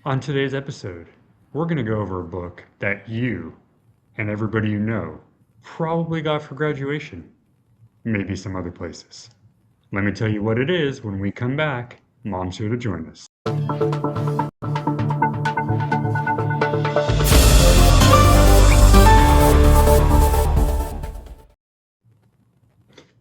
On today's episode, we're going to go over a book that you and everybody you know probably got for graduation, maybe some other places. Let me tell you what it is when we come back. Mom's here to join us.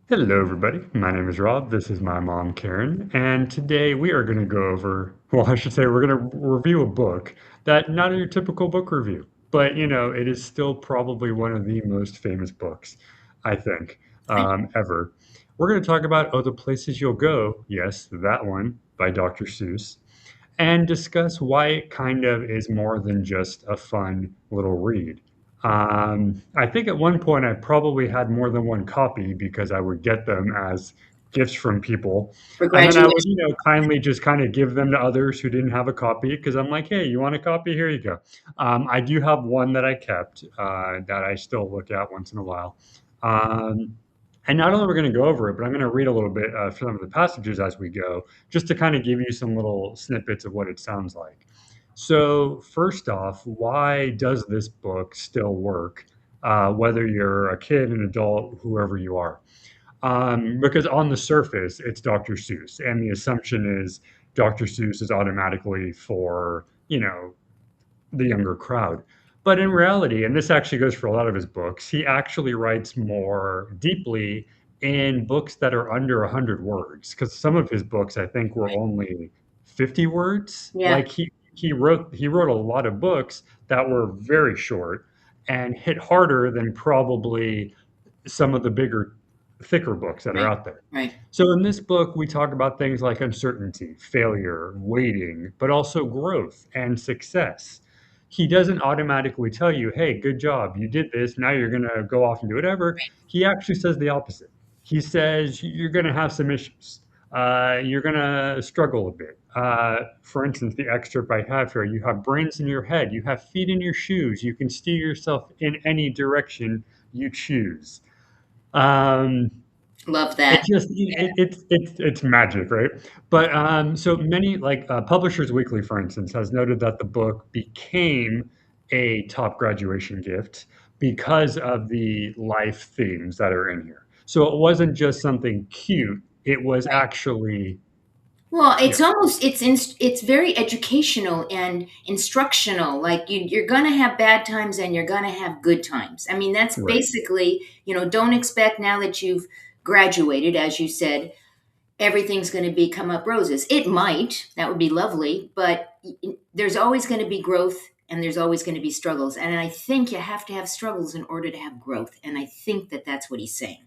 Hello, everybody. My name is Rob. This is my mom, Karen. And today we are going to go over, well, I should say, we're going to review a book that not your typical book review, but it is still probably one of the most famous books, I think, I, ever. We're going to talk about Oh, the Places You'll Go. Yes, that one by Dr. Seuss, and discuss why it kind of is more than just a fun little read. I think at one point I probably had more than one copy because I would get them as gifts from people. for And then I would, graduation. kindly just kind of give them to others who didn't have a copy because I'm like, hey, you want a copy? Here you go. I do have one that I kept that I still look at once in a while. Um, and not only we're going to go over it, but I'm going to read a little bit some of the passages as we go, just to kind of give you some little snippets of what it sounds like. So, first off, why does this book still work, whether you're a kid, an adult, whoever you are? Because on the surface, it's Dr. Seuss, and the assumption is Dr. Seuss is automatically for, the younger crowd. But in reality, and this actually goes for a lot of his books, he actually writes more deeply in books that are under 100 words. Because some of his books, I think, were only 50 words. Yeah, Like he wrote a lot of books that were very short and hit harder than probably some of the bigger, thicker books that are right, out there. right. So in this book, we talk about things like uncertainty, failure, waiting, but also growth and success. He doesn't automatically tell you, hey, good job, you did this, now you're going to go off and do whatever. He actually says the opposite. He says you're going to have some issues. You're going to struggle a bit. For instance, the excerpt I have here, you have brains in your head, you have feet in your shoes, you can steer yourself in any direction you choose. Um, Love it that. just it's magic, right? But so many like Publishers Weekly, for instance, has noted that the book became a top graduation gift because of the life themes that are in here. So it wasn't just something cute; it was Right. actually Well, yeah, it's very educational and instructional. Like you're gonna have bad times and you're gonna have good times. I mean, that's right. basically, don't expect now that you've graduated, as you said, everything's going to be come up roses. It might, that would be lovely, but there's always going to be growth and there's always going to be struggles. And I think you have to have struggles in order to have growth. And I think that that's what he's saying.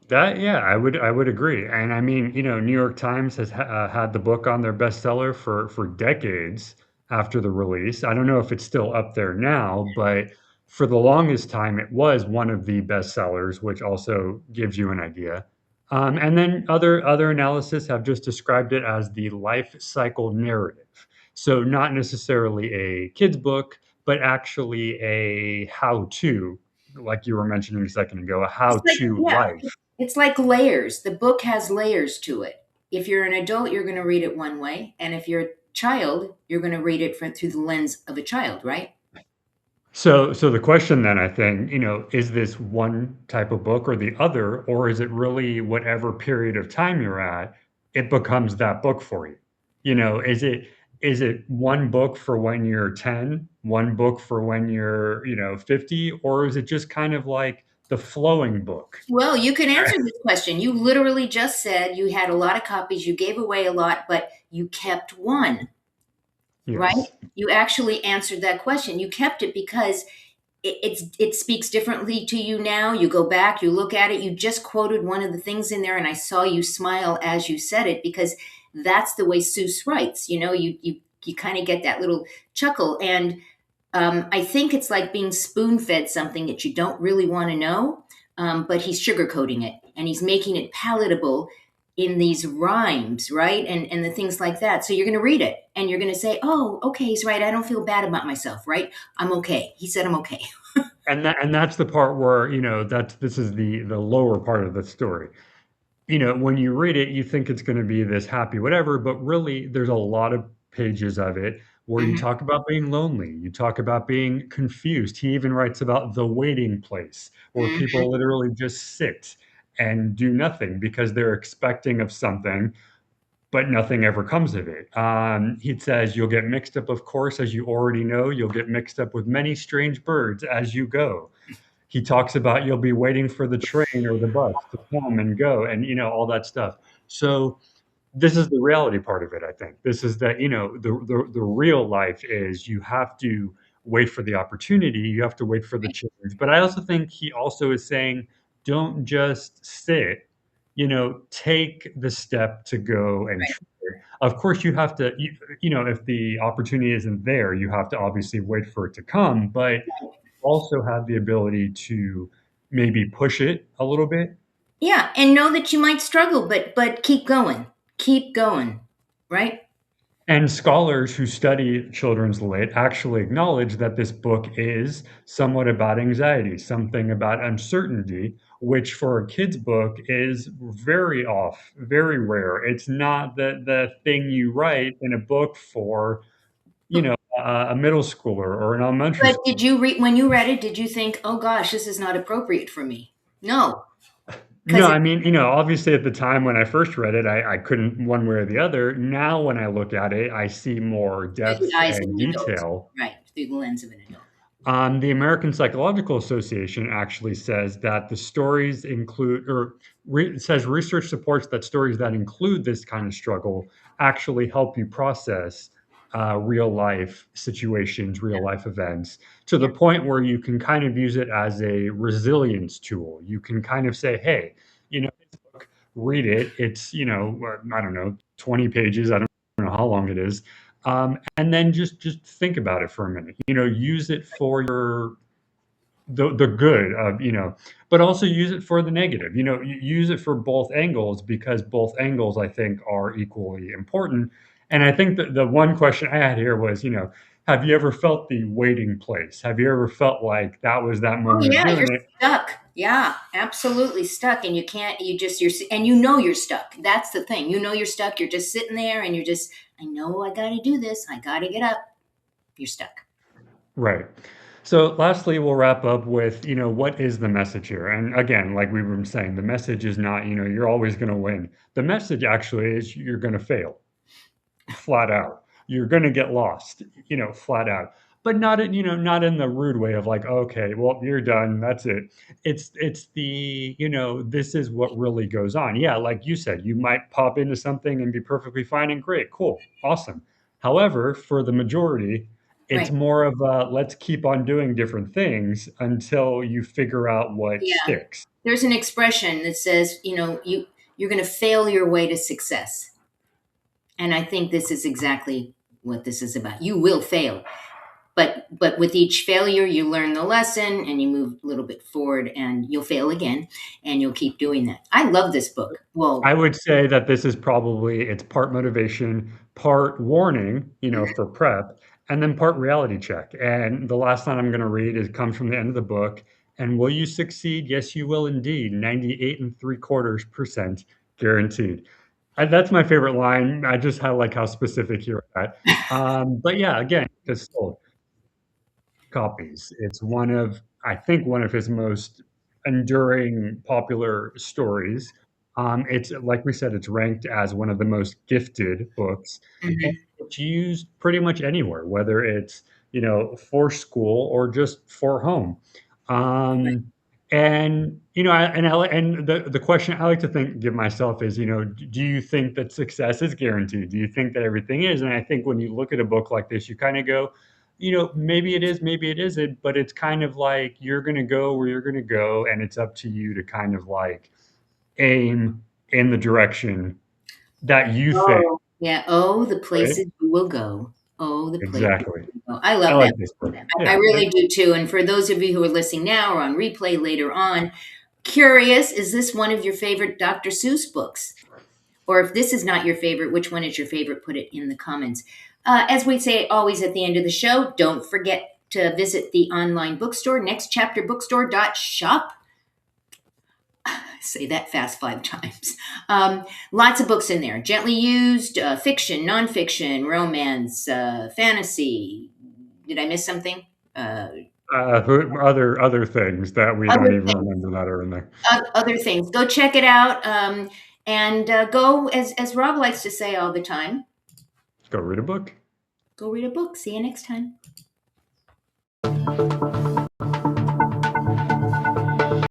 That yeah, I would agree, and I mean, New York Times has had the book on their bestseller for decades after the release. I don't know if it's still up there now, but for the longest time, it was one of the bestsellers, which also gives you an idea. And then other analysis have just described it as the life cycle narrative. So not necessarily a kid's book, but actually a how-to, like you were mentioning a second ago, a It's like, how-to yeah, life. it's like layers. The book has layers to it. If you're an adult, you're going to read it one way. And if you're a child, you're going to read it through the lens of a child, right? So the question then, I think, is this one type of book or the other, or is it really whatever period of time you're at, it becomes that book for you? Is it one book for when you're 10, one book for when you're, 50, or is it just kind of like the flowing book? Well, you can answer this question. You literally just said you had a lot of copies, you gave away a lot, but you kept one. Right? Yes. You actually answered that question. You kept it because it speaks differently to you now. You go back, you look at it. You just quoted one of the things in there, and I saw you smile as you said it because that's the way Seuss writes. You kind of get that little chuckle, and I think it's like being spoon fed something that you don't really want to know, but he's sugarcoating it and he's making it palatable in these rhymes, right? And the things like that. So you're going to read it and you're going to say, "Oh, okay, he's right. I don't feel bad about myself, right? I'm okay." He said, "I'm okay." And that's the part where, this is the lower part of the story. When you read it, you think it's going to be this happy whatever, but really there's a lot of pages of it where you Mhm. talk about being lonely, you talk about being confused. He even writes about the waiting place, where Mhm. people literally just sit and do nothing because they're expecting of something, but nothing ever comes of it. He says, "You'll get mixed up, of course, as you already know. You'll get mixed up with many strange birds as you go." He talks about you'll be waiting for the train or the bus to come and go, and all that stuff. So this is the reality part of it, I think. This is that, the real life is you have to wait for the opportunity, you have to wait for the Right, change. But I also think he also is saying, don't just sit, take the step to go and right. try it. Of course, you have to, if the opportunity isn't there, you have to obviously wait for it to come, but also have the ability to maybe push it a little bit. Yeah, and know that you might struggle, but keep going. Keep going, right? And scholars who study children's lit actually acknowledge that this book is somewhat about anxiety, something about uncertainty, which for a kid's book is very off, very rare. It's not the thing you write in a book for, a middle schooler or an elementary But school. did you read when you read it, did you think, "Oh gosh, this is not appropriate for me"? No, No, because I mean, obviously at the time when I first read it, I couldn't one way or the other. Now when I look at it, I see more through the depth eyes of and an adult. detail. Right, through the lens of an adult. The American Psychological Association actually says that the stories include, or says research supports that stories that include this kind of struggle actually help you process real life situations, real life events, to Yeah, the point where you can kind of use it as a resilience tool. You can kind of say, hey, this book, read it. It's, I don't know, 20 pages. I don't know how long it is, and then just think about it for a minute. Use it for your the good of, but also use it for the negative. Use it for both angles, because both angles I think are equally important. And I think that the one question I had here was, have you ever felt the waiting place? Have you ever felt like that was that oh moment of yeah, you're doing it? stuck. Yeah, absolutely stuck, and you can't. You just and you know you're stuck. That's the thing. You know you're stuck. You're just sitting there, and you're just. I know I got to do this. I got to get up. You're stuck. Right. So lastly, we'll wrap up with, what is the message here? And again, like we were saying, the message is not, you're always going to win. The message actually is you're going to fail, flat out. You're going to get lost, flat out. But not in, not in the rude way of like, okay, well, you're done. That's it. It's the, this is what really goes on. Yeah, like you said, you might pop into something and be perfectly fine and great, cool, awesome. However, for the majority, it's Right. more of a let's keep on doing different things until you figure out what Yeah. sticks. There's an expression that says, you're going to fail your way to success, and I think this is exactly what this is about. You will fail, but with each failure you learn the lesson and you move a little bit forward, and you'll fail again, and you'll keep doing that. I love this book. I Well, would say that this is probably it's part motivation, part warning, for prep, and then part reality check. And the last line I'm going to read is comes from the end of the book. And will you succeed? Yes, you will indeed. 98.75% guaranteed. That's my favorite line. I just like how specific you're at. But yeah, again, just sold copies. It's I think, one of his most enduring popular stories. It's like we said, it's ranked as one of the most gifted books, and mhm, it's used pretty much anywhere, whether it's for school or just for home. right. Um, and and the question I like to give myself is, do you think that success is guaranteed? Do you think that everything is? And I think when you look at a book like this, you kind of go, maybe it is, maybe it isn't, but it's kind of like you're going to go where you're going to go, and it's up to you to kind of like aim in the direction that you think, Oh, yeah. Oh, the right? places you will go. Oh, the places Exactly. you will go. I I love like that. this book. I Yeah. really do too. And for those of you who are listening now or on replay later on, curious, is this one of your favorite Dr. Seuss books? Or if this is not your favorite, which one is your favorite? Put it in the comments. As we say always at the end of the show, don't forget to visit the online bookstore, nextchapterbookstore.shop. Say that fast 5 times. Lots of books in there. Gently used, fiction, nonfiction, romance, fantasy. Did I miss something? Uh, Other things that we other don't even things. remember that are in there. Other things. Go check it out. And go, as Rob likes to say all the time, Go read a book. go read a book. See you next time.